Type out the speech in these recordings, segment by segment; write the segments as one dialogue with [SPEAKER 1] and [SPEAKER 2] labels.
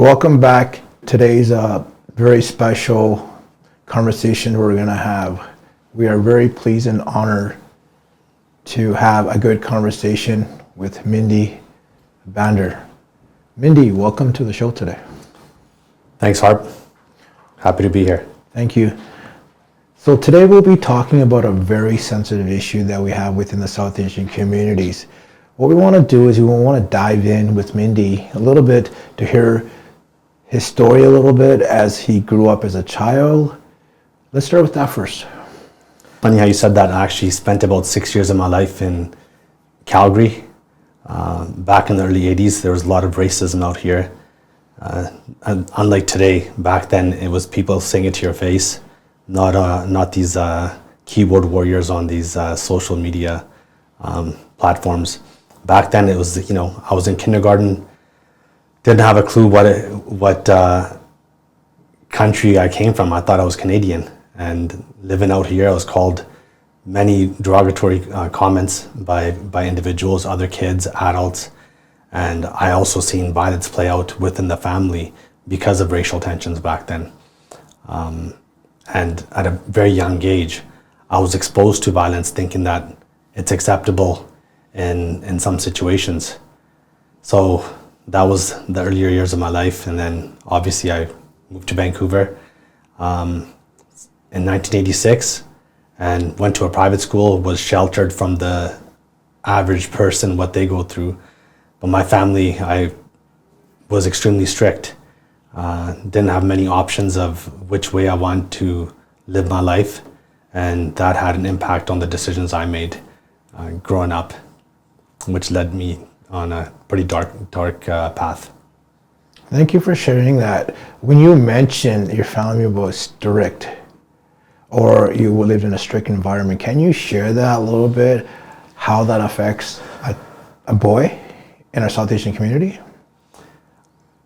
[SPEAKER 1] Welcome back. Today's a very special conversation we're going to have. We are very pleased and honored to have a good conversation with Mindy Bander. Mindy, welcome to the show today.
[SPEAKER 2] Thanks, Harp. Happy to be here.
[SPEAKER 1] Thank you. So today we'll be talking about a very sensitive issue that we have within the South Asian communities. What we want to do is we want to dive in with Mindy a little bit to hear his story a little bit as he grew up as a child. Let's start with that first.
[SPEAKER 2] Funny how you said that. I actually spent about 6 years of my life in Calgary. Back in the early 80s, there was a lot of racism out here. And unlike today, back then it was people saying it to your face, not these keyboard warriors on these social media platforms. Back then it was, I was in kindergarten, didn't have a clue what country I came from. I thought I was Canadian, and living out here I was called many derogatory comments by individuals, other kids, adults, and I also seen violence play out within the family because of racial tensions back then. And at a very young age, I was exposed to violence thinking that it's acceptable in some situations. So that was the earlier years of my life, and then obviously I moved to Vancouver in 1986 and went to a private school, was sheltered from the average person, what they go through. But my family, I was extremely strict. Didn't have many options of which way I want to live my life, and that had an impact on the decisions I made growing up, which led me on a pretty dark path.
[SPEAKER 1] Thank you for sharing that. When you mentioned your family was strict, or you lived in a strict environment, can you share that a little bit, how that affects a boy in our South Asian community?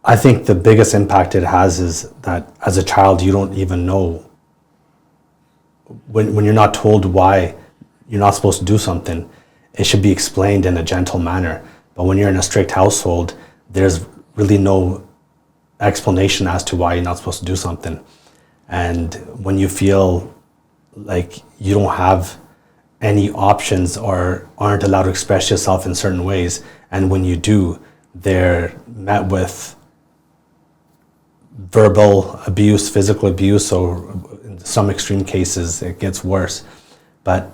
[SPEAKER 2] I think the biggest impact it has is that as a child, you don't even know, when you're not told why you're not supposed to do something, it should be explained in a gentle manner. But when you're in a strict household, there's really no explanation as to why you're not supposed to do something. And when you feel like you don't have any options or aren't allowed to express yourself in certain ways, and when you do, they're met with verbal abuse, physical abuse, or in some extreme cases it gets worse. But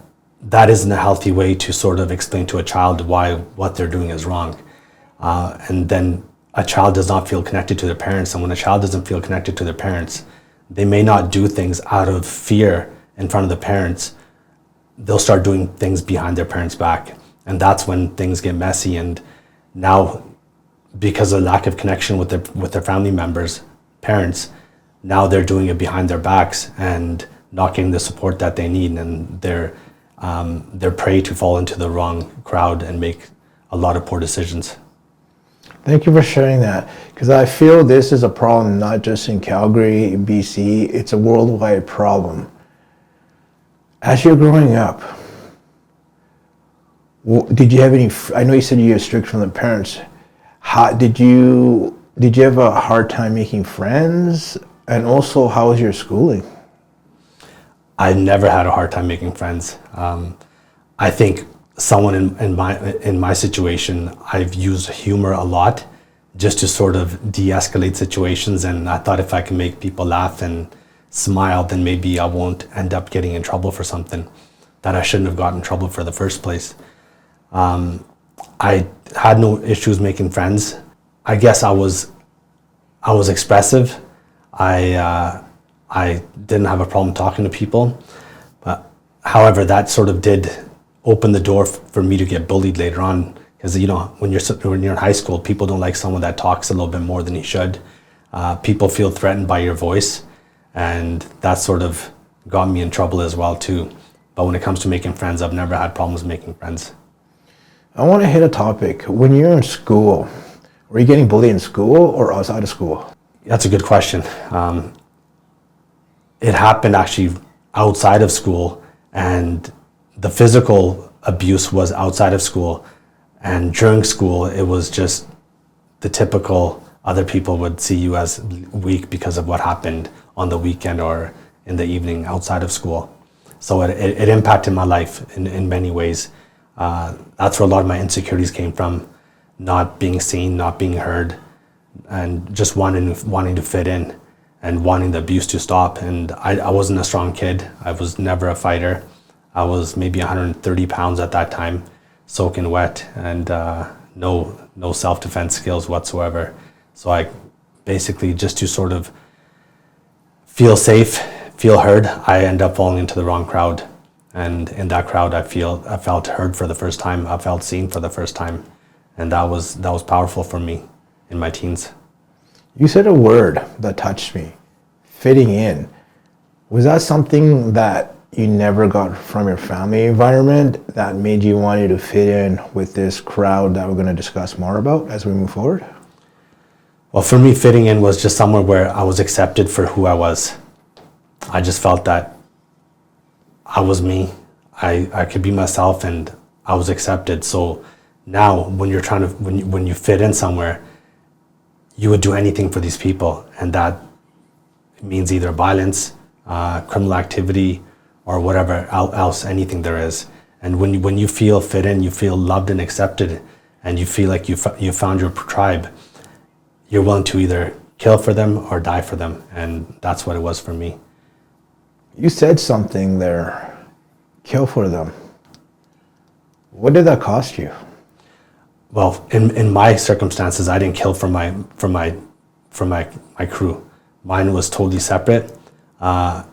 [SPEAKER 2] that isn't a healthy way to sort of explain to a child why what they're doing is wrong. And then a child does not feel connected to their parents, and when a child doesn't feel connected to their parents, they may not do things out of fear in front of the parents. They'll start doing things behind their parents' back, and that's when things get messy. And now, because of lack of connection with their family members, parents, now they're doing it behind their backs and not getting the support that they need, and they're prey to fall into the wrong crowd and make a lot of poor decisions.
[SPEAKER 1] Thank you for sharing that, because I feel this is a problem not just in Calgary, BC, it's a worldwide problem. As you're growing up, did you have any, I know you said you were strict from the parents, did you have a hard time making friends? And also, how was your schooling?
[SPEAKER 2] I never had a hard time making friends. I think someone in my situation, I've used humor a lot just to sort of de-escalate situations, and I thought if I can make people laugh and smile, then maybe I won't end up getting in trouble for something that I shouldn't have gotten in trouble for the first place. I had no issues making friends. I guess I was expressive. I didn't have a problem talking to people, but however, that sort of did open the door for me to get bullied later on, because when you're in high school, people don't like someone that talks a little bit more than he should. People feel threatened by your voice, and that sort of got me in trouble as well too. But when it comes to making friends, I've never had problems making friends.
[SPEAKER 1] I want to hit a topic. When you're in school, were you getting bullied in school or outside of school?
[SPEAKER 2] That's a good question. It happened actually outside of school, and the physical abuse was outside of school, and during school it was just the typical other people would see you as weak because of what happened on the weekend or in the evening outside of school. So it impacted my life in many ways. That's where a lot of my insecurities came from, not being seen, not being heard, and just wanting to fit in and wanting the abuse to stop. And I wasn't a strong kid. I was never a fighter. I was maybe 130 pounds at that time, soaking wet, and no self-defense skills whatsoever. So I basically, just to sort of feel safe, feel heard, I end up falling into the wrong crowd. And in that crowd, I felt heard for the first time. I felt seen for the first time. And that was powerful for me in my teens.
[SPEAKER 1] You said a word that touched me, fitting in. Was that something that you never got from your family environment that made you want you to fit in with this crowd that we're going to discuss more about as we move forward?
[SPEAKER 2] Well, for me, fitting in was just somewhere where I was accepted for who I was. I just felt that I was me. I could be myself, and I was accepted. So now when you're trying to, when you fit in somewhere, you would do anything for these people. And that means either violence, criminal activity, or whatever else, anything there is. And when you feel fit in, you feel loved and accepted, and you feel like you found your tribe, you're willing to either kill for them or die for them. And that's what it was for me.
[SPEAKER 1] You said something there, kill for them. What did that cost you?
[SPEAKER 2] Well, in my circumstances, I didn't kill for my crew. Mine was totally separate. I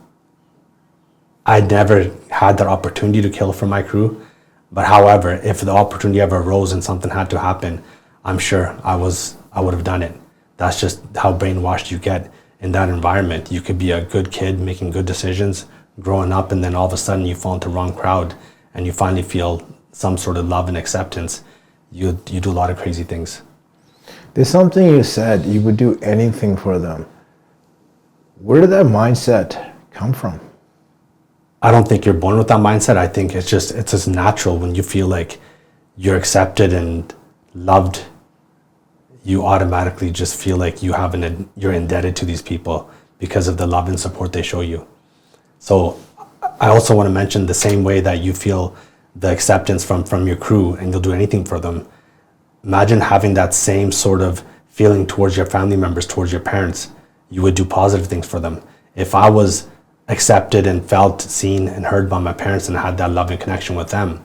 [SPEAKER 2] never had that opportunity to kill for my crew. But however, if the opportunity ever arose and something had to happen, I'm sure I would have done it. That's just how brainwashed you get in that environment. You could be a good kid making good decisions, growing up, and then all of a sudden you fall into the wrong crowd and you finally feel some sort of love and acceptance. You do a lot of crazy things.
[SPEAKER 1] There's something you said, you would do anything for them. Where did that mindset come from?
[SPEAKER 2] I don't think you're born with that mindset. I think it's just natural. When you feel like you're accepted and loved, you automatically just feel like you're indebted to these people because of the love and support they show you. So I also want to mention, the same way that you feel the acceptance from your crew and you'll do anything for them, imagine having that same sort of feeling towards your family members, towards your parents. You would do positive things for them. If I was accepted and felt seen and heard by my parents and had that loving connection with them,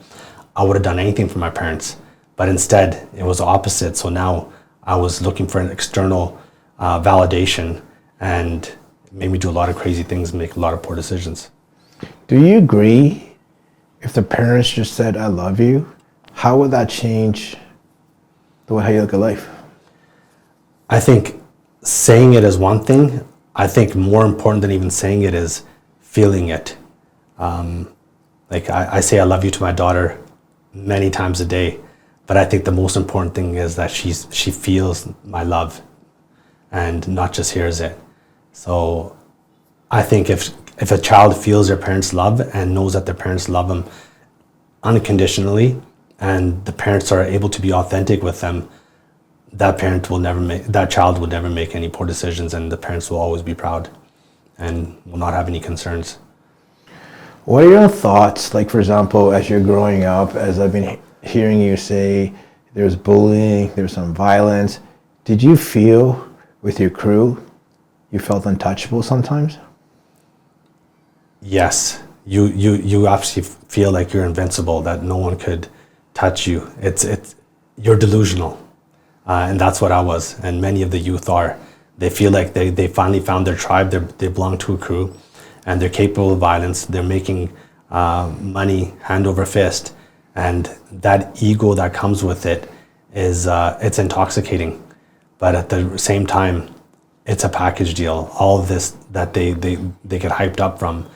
[SPEAKER 2] I would have done anything for my parents. But instead, it was opposite. So now I was looking for an external validation, and it made me do a lot of crazy things, make a lot of poor decisions.
[SPEAKER 1] Do you agree, if the parents just said, I love you, how would that change the way how you look at life?
[SPEAKER 2] I think saying it is one thing. I think more important than even saying it is feeling it. Like I say I love you to my daughter many times a day, but I think the most important thing is that she feels my love and not just hears it. So I think if a child feels their parents' love and knows that their parents love them unconditionally, and the parents are able to be authentic with them, that child will never make any poor decisions, and the parents will always be proud and will not have any concerns.
[SPEAKER 1] What are your thoughts, like for example, as you're growing up, as I've been hearing you say, there's bullying, there's some violence. Did you feel with your crew, you felt untouchable sometimes?
[SPEAKER 2] Yes, you actually feel like you're invincible, that no one could touch you. You're delusional. And that's what I was, and many of the youth are. They feel like they finally found their tribe, they belong to a crew, and they're capable of violence. They're making money hand over fist, and that ego that comes with it is it's intoxicating. But at the same time, it's a package deal. All of this that they get hyped up from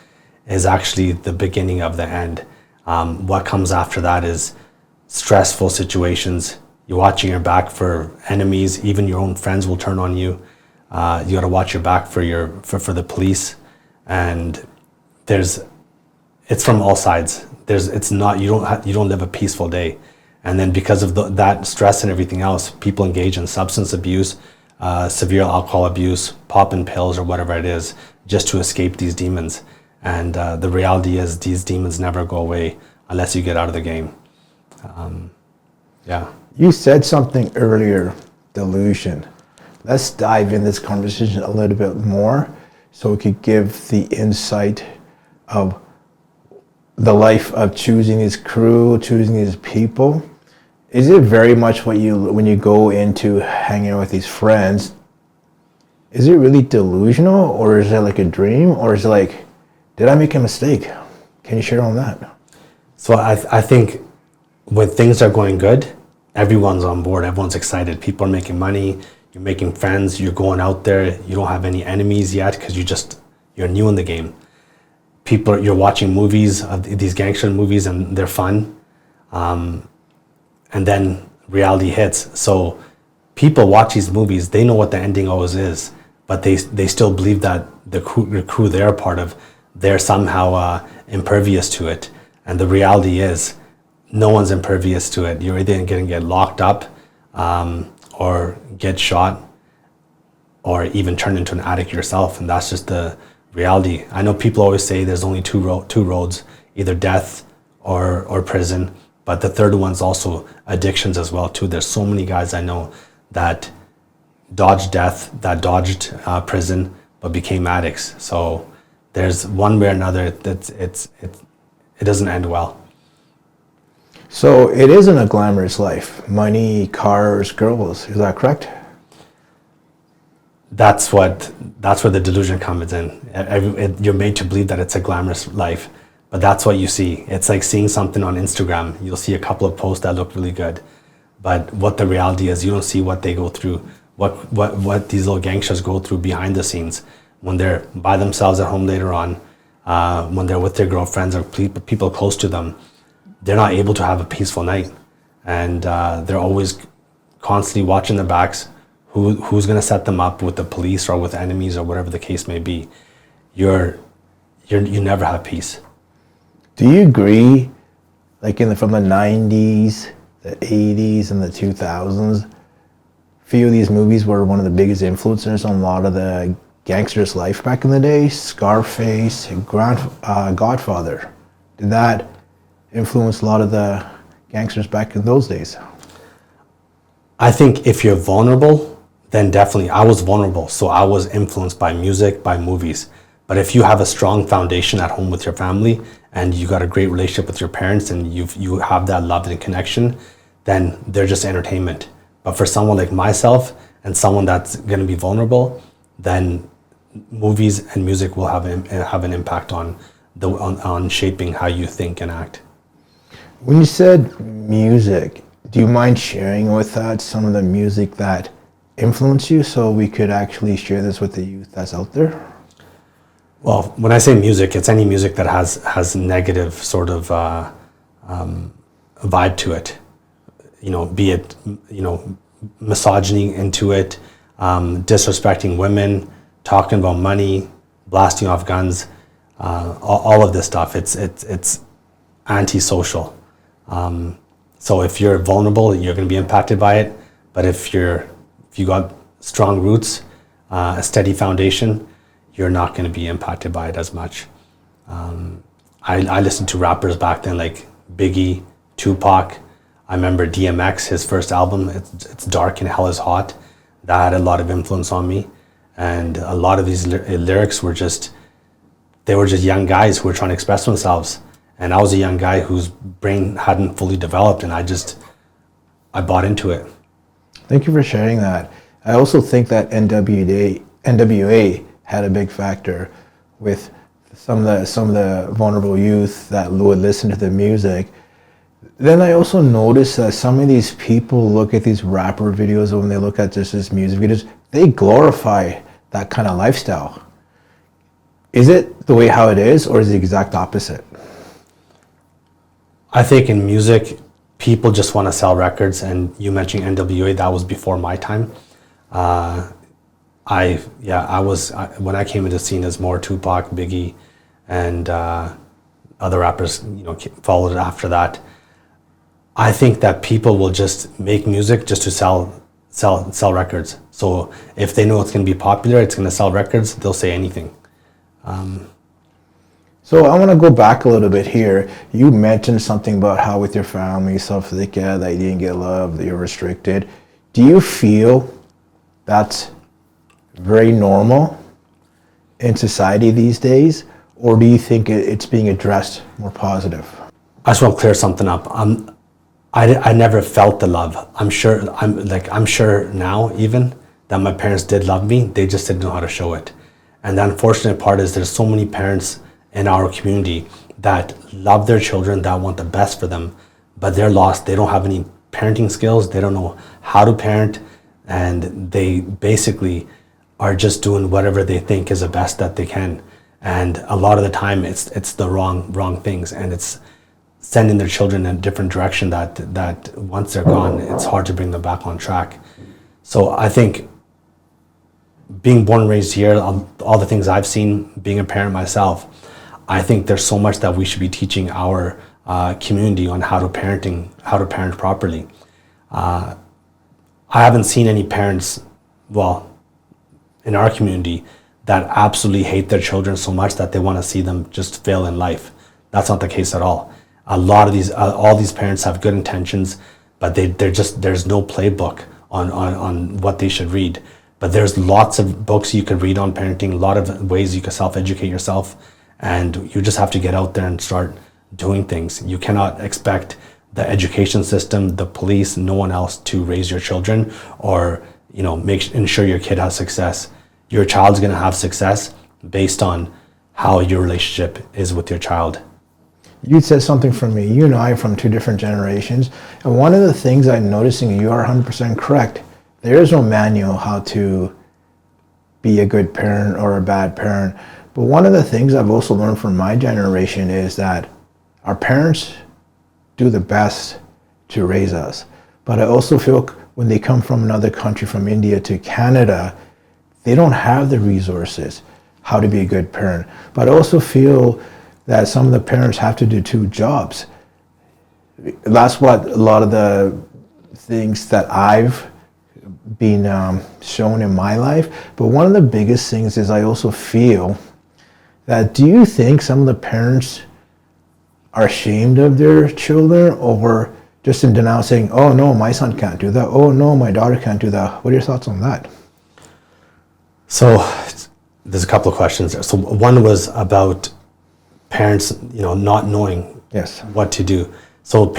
[SPEAKER 2] is actually the beginning of the end. What comes after that is stressful situations. You're watching your back for enemies. Even your own friends will turn on you. You got to watch your back for the police, and it's from all sides. You don't live a peaceful day, and then because of that stress and everything else, people engage in substance abuse, severe alcohol abuse, popping pills or whatever it is, just to escape these demons. And the reality is these demons never go away unless you get out of the game. Yeah.
[SPEAKER 1] You said something earlier, delusion. Let's dive in this conversation a little bit more so we could give the insight of the life of choosing this crew, choosing these people. Is it very much what when you go into hanging out with these friends, is it really delusional, or is it like a dream, or is it like, did I make a mistake? Can you share on that?
[SPEAKER 2] So I think when things are going good, everyone's on board, everyone's excited. People are making money, you're making friends, you're going out there, you don't have any enemies yet because you're new in the game. You're watching movies, these gangster movies, and they're fun. And then reality hits. So people watch these movies, they know what the ending always is, but they still believe that the crew they're a part of, they're somehow impervious to it. And the reality is, no one's impervious to it. You're either going to get locked up or get shot or even turn into an addict yourself. And that's just the reality. I know people always say there's only two roads, either death or prison. But the third one's also addictions as well too. There's so many guys I know that dodged death, that dodged prison, but became addicts. So there's one way or another that it doesn't end well.
[SPEAKER 1] So it isn't a glamorous life. Money, cars, girls. Is that correct?
[SPEAKER 2] That's where the delusion comes in. You're made to believe that it's a glamorous life, but that's what you see. It's like seeing something on Instagram. You'll see a couple of posts that look really good, but what the reality is, you don't see what they go through, what these little gangsters go through behind the scenes when they're by themselves at home later on, when they're with their girlfriends or people close to them. They're not able to have a peaceful night, and they're always constantly watching their backs. Who's going to set them up with the police or with enemies or whatever the case may be. You never have peace.
[SPEAKER 1] Do you agree, like from the 90s, the 80s, and the 2000s, few of these movies were one of the biggest influencers on a lot of the gangsters' life back in the day? Scarface, Godfather. Did that influence a lot of the gangsters back in those days?
[SPEAKER 2] I think if you're vulnerable, then definitely. I was vulnerable, so I was influenced by music, by movies. But if you have a strong foundation at home with your family and you got a great relationship with your parents and you have that love and connection, then they're just entertainment. But for someone like myself and someone that's going to be vulnerable, then movies and music will have an impact on shaping how you think and act.
[SPEAKER 1] When you said music, do you mind sharing with us some of the music that influenced you so we could actually share this with the youth that's out there?
[SPEAKER 2] Well, when I say music, it's any music that has negative sort of vibe to it. Be it, misogyny into it, disrespecting women, talking about money, blasting off guns, all of this stuff. It's antisocial. So if you're vulnerable, you're going to be impacted by it. But if you got strong roots, a steady foundation, you're not going to be impacted by it as much. I listened to rappers back then like Biggie, Tupac. I remember DMX, his first album, it's dark and hell is hot. That had a lot of influence on me. And a lot of these lyrics were just young guys who were trying to express themselves. And I was a young guy whose brain hadn't fully developed, and I bought into it.
[SPEAKER 1] Thank you for sharing that. I also think that NWA had a big factor with some of the vulnerable youth that would listen to the music. Then I also noticed that some of these people look at these rapper videos, when they look at just this music videos, they glorify that kind of lifestyle. Is it the way how it is, or is it the exact opposite?
[SPEAKER 2] I think in music, people just want to sell records, and you mentioned NWA, that was before my time. When I came into the scene, as more Tupac, Biggie, and other rappers, followed after that. I think that people will just make music just to sell sell records. So if they know it's going to be popular, it's going to sell records, they'll say anything.
[SPEAKER 1] So I want to go back a little bit here. You mentioned something about how with your family, stuff like that you didn't get love, that you're restricted. Do you feel that's very normal in society these days, or do you think it's being addressed more positive?
[SPEAKER 2] I just want to clear something up. I never felt the love. I'm sure now even that my parents did love me. They just didn't know how to show it. And the unfortunate part is there's so many parents in our community that love their children, that want the best for them, but they're lost. They don't have any parenting skills. They don't know how to parent, and they basically are just doing whatever they think is the best that they can. And a lot of the time it's the wrong things, and it's sending their children in a different direction that once they're gone, it's hard to bring them back on track. So I think being born and raised here, all the things I've seen, being a parent myself, I think there's so much that we should be teaching our community on how to parent properly. I haven't seen any parents, in our community, that absolutely hate their children so much that they want to see them just fail in life. That's not the case at all. A lot of all these parents have good intentions, but there's no playbook on what they should read. But there's lots of books you could read on parenting, a lot of ways you can self-educate yourself, and you just have to get out there and start doing things. You cannot expect the education system, the police, no one else to raise your children or ensure your kid has success. Your child's going to have success based on how your relationship is with your child.
[SPEAKER 1] You said something for me. You and I are from two different generations, and one of the things I'm noticing, and you are 100% correct, there is no manual how to be a good parent or a bad parent. But one of the things I've also learned from my generation is that our parents do the best to raise us. But I also feel when they come from another country, from India to Canada, they don't have the resources how to be a good parent. But I also feel that some of the parents have to do two jobs. That's what a lot of the things that I've been shown in my life. But one of the biggest things is I also feel that, do you think some of the parents are ashamed of their children, or just in denial, saying, oh no, my son can't do that, oh no, my daughter can't do that? What are your thoughts on that?
[SPEAKER 2] So there's a couple of questions there. So one was about parents, not knowing what to do. So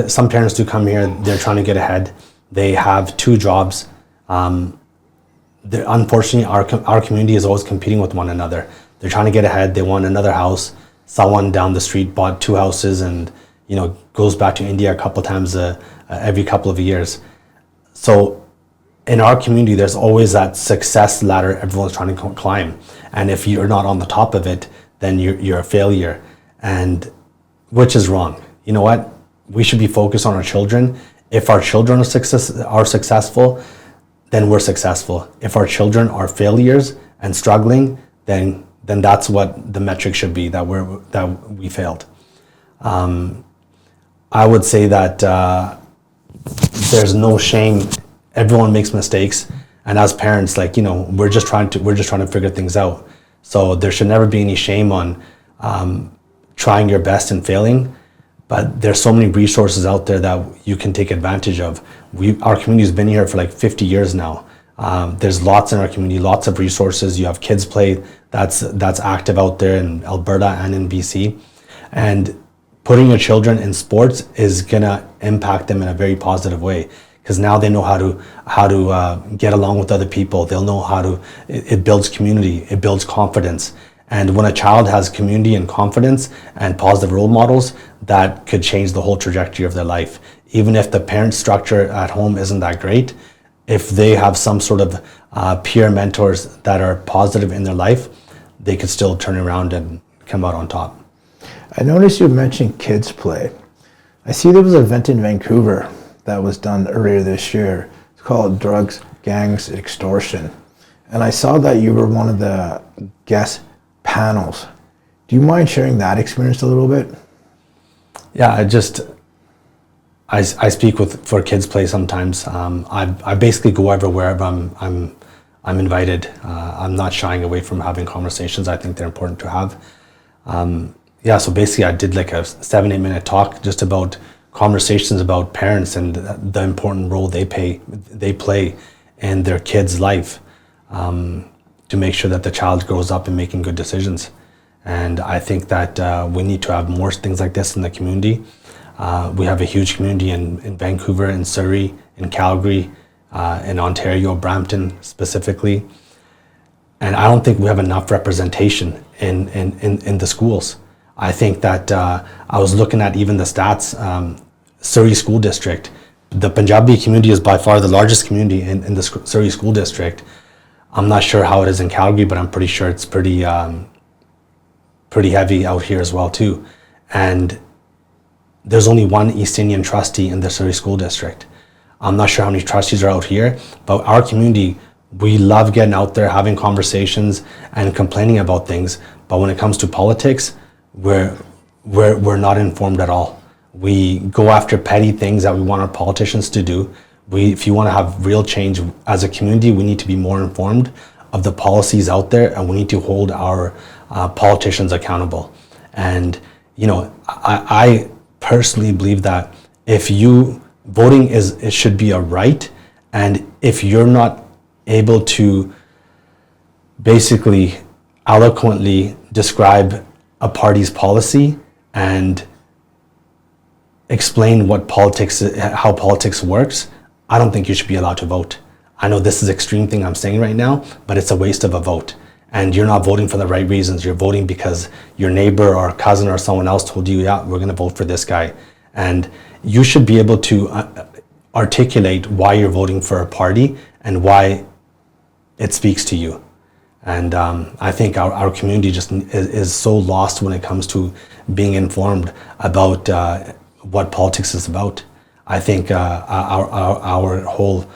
[SPEAKER 2] some parents do come here, they're trying to get ahead. They have two jobs. Unfortunately, our community is always competing with one another. They're trying to get ahead. They want another house. Someone down the street bought two houses and goes back to India a couple times every couple of years. So in our community, there's always that success ladder everyone's trying to climb. And if you're not on the top of it, then you're a failure, and which is wrong. You know what? We should be focused on our children. If our children are successful, then we're successful. If our children are failures and struggling, then that's what the metric should be, that we failed. I would say that there's no shame. Everyone makes mistakes, and as parents, we're just trying to figure things out. So there should never be any shame on trying your best and failing. But there's so many resources out there that you can take advantage of. Our community's been here for like 50 years now. There's lots in our community, lots of resources. You have Kids Play that's active out there in Alberta and in BC. And putting your children in sports is gonna impact them in a very positive way, because now they know how to get along with other people. They'll know how to. It builds community. It builds confidence. And when a child has community and confidence and positive role models, that could change the whole trajectory of their life. Even if the parent structure at home isn't that great, if they have some sort of peer mentors that are positive in their life, they could still turn around and come out on top.
[SPEAKER 1] I noticed you mentioned Kids Play. I see there was an event in Vancouver that was done earlier this year. It's called Drugs, Gangs, Extortion. And I saw that you were one of the guest panels. Do you mind sharing that experience a little bit?
[SPEAKER 2] Yeah, I speak for Kids Play sometimes. I basically go everywhere I'm invited. I'm not shying away from having conversations. I think they're important to have. So basically I did like a 7-8 minute talk just about conversations about parents and the important role they play in their kid's life, to make sure that the child grows up and making good decisions. And I think that we need to have more things like this in the community. We have a huge community in Vancouver, in Surrey, in Calgary, in Ontario, Brampton specifically. And I don't think we have enough representation in the schools. I think that I was looking at even the stats, Surrey School District. The Punjabi community is by far the largest community in the Surrey School District. I'm not sure how it is in Calgary, but I'm pretty sure it's pretty heavy out here as well too. And there's only one East Indian trustee in the Surrey School District. I'm not sure how many trustees are out here, but our community, we love getting out there, having conversations and complaining about things. But when it comes to politics, we're not informed at all. We go after petty things that we want our politicians to do. If you want to have real change as a community, we need to be more informed of the policies out there, and we need to hold our politicians accountable. And I personally believe that voting it should be a right, and if you're not able to basically eloquently describe a party's policy and explain how politics works, I don't think you should be allowed to vote. I know this is an extreme thing I'm saying right now, but it's a waste of a vote. And you're not voting for the right reasons. You're voting because your neighbor or cousin or someone else told you, yeah, we're going to vote for this guy. And you should be able to articulate why you're voting for a party and why it speaks to you. And I think our community just is so lost when it comes to being informed about what politics is about. I think our whole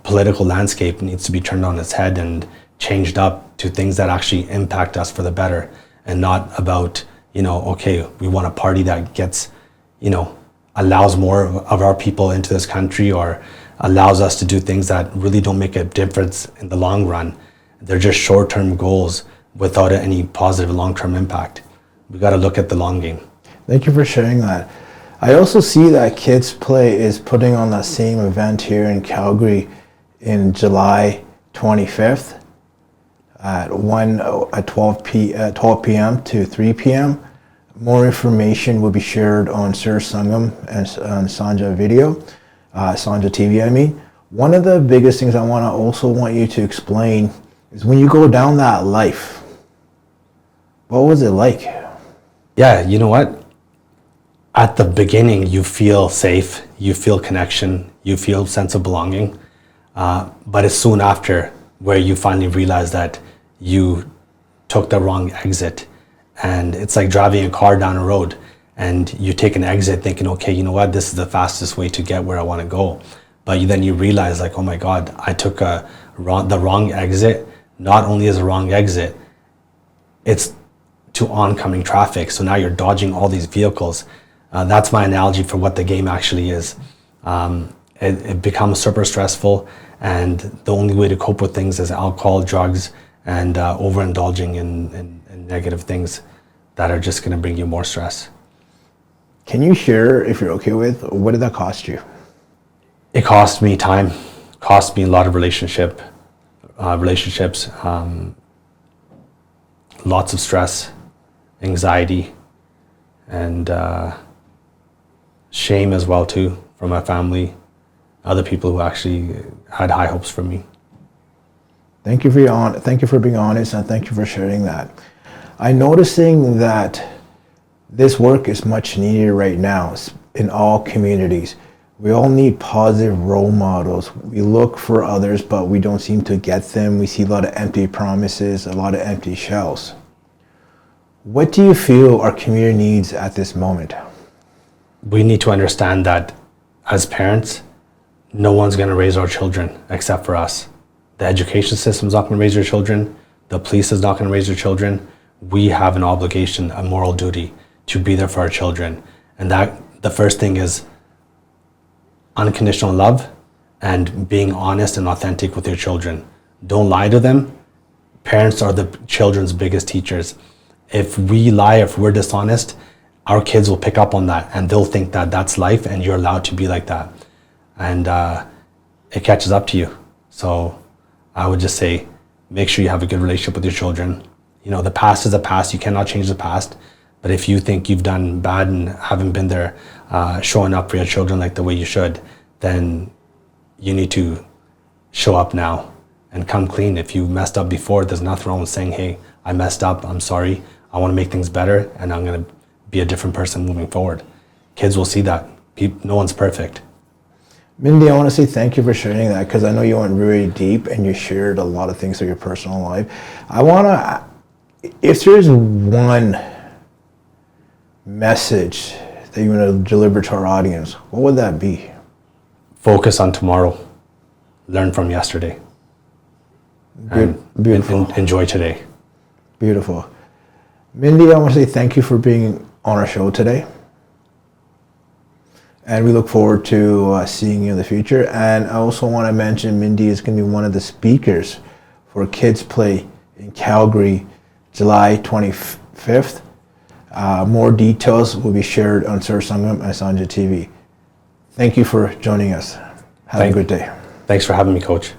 [SPEAKER 2] political landscape needs to be turned on its head and changed up to things that actually impact us for the better, and not about, okay, we want a party that gets, allows more of our people into this country, or allows us to do things that really don't make a difference in the long run. They're just short-term goals without any positive long-term impact. We got to look at the long game.
[SPEAKER 1] Thank you for sharing that. I also see that Kids Play is putting on that same event here in Calgary in July 25th at 12 p.m. to 3 p.m. More information will be shared on Sursangam and on Sanja TV, I mean. One of the biggest things I want you to explain is when you go down that life, what was it like?
[SPEAKER 2] Yeah, you know what? At the beginning, you feel safe, you feel connection, you feel sense of belonging. But it's soon after where you finally realize that you took the wrong exit. And it's like driving a car down a road and you take an exit thinking, okay, you know what? This is the fastest way to get where I want to go. But then you realize, like, oh my God, I took the wrong exit. Not only is a wrong exit, it's to oncoming traffic. So now you're dodging all these vehicles. That's my analogy for what the game actually is. It becomes super stressful, and the only way to cope with things is alcohol, drugs, and overindulging in negative things that are just going to bring you more stress.
[SPEAKER 1] Can you share, if you're okay with, what did that cost you?
[SPEAKER 2] It cost me time, cost me a lot of relationships, lots of stress, anxiety, and shame as well too, from my family, other people who actually had high hopes for me.
[SPEAKER 1] Thank you for being honest, and thank you for sharing that. I'm noticing that this work is much needed right now in all communities. We all need positive role models. We look for others, but we don't seem to get them. We see a lot of empty promises, a lot of empty shells. What do you feel our community needs at this moment?
[SPEAKER 2] We need to understand that as parents, no one's going to raise our children except for us. The education system is not going to raise your children. The police is not going to raise your children. We have an obligation, a moral duty to be there for our children. And that the first thing is unconditional love and being honest and authentic with your children. Don't lie to them. Parents are the children's biggest teachers. If we lie, if we're dishonest, our kids will pick up on that and they'll think that that's life and you're allowed to be like that. And it catches up to you. So I would just say, make sure you have a good relationship with your children. You know, the past is the past. You cannot change the past. But if you think you've done bad and haven't been there showing up for your children like the way you should, then you need to show up now and come clean. If you messed up before, there's nothing wrong with saying, hey, I messed up, I'm sorry, I want to make things better, and I'm going to be a different person moving forward. Kids will see that. No one's perfect.
[SPEAKER 1] Mindy, I want to say thank you for sharing that, because I know you went really deep and you shared a lot of things of your personal life. I want to, if there's one message that you want to deliver to our audience, what would that be?
[SPEAKER 2] Focus on tomorrow. Learn from yesterday.
[SPEAKER 1] Beautiful.
[SPEAKER 2] Enjoy today.
[SPEAKER 1] Beautiful. Mindy, I want to say thank you for being on our show today. And we look forward to seeing you in the future. And I also want to mention Mindy is going to be one of the speakers for Kids Play in Calgary, July 25th. More details will be shared on Sursangam and Sangam TV. Thank you for joining us. Have a good day.
[SPEAKER 2] Thanks for having me, Coach.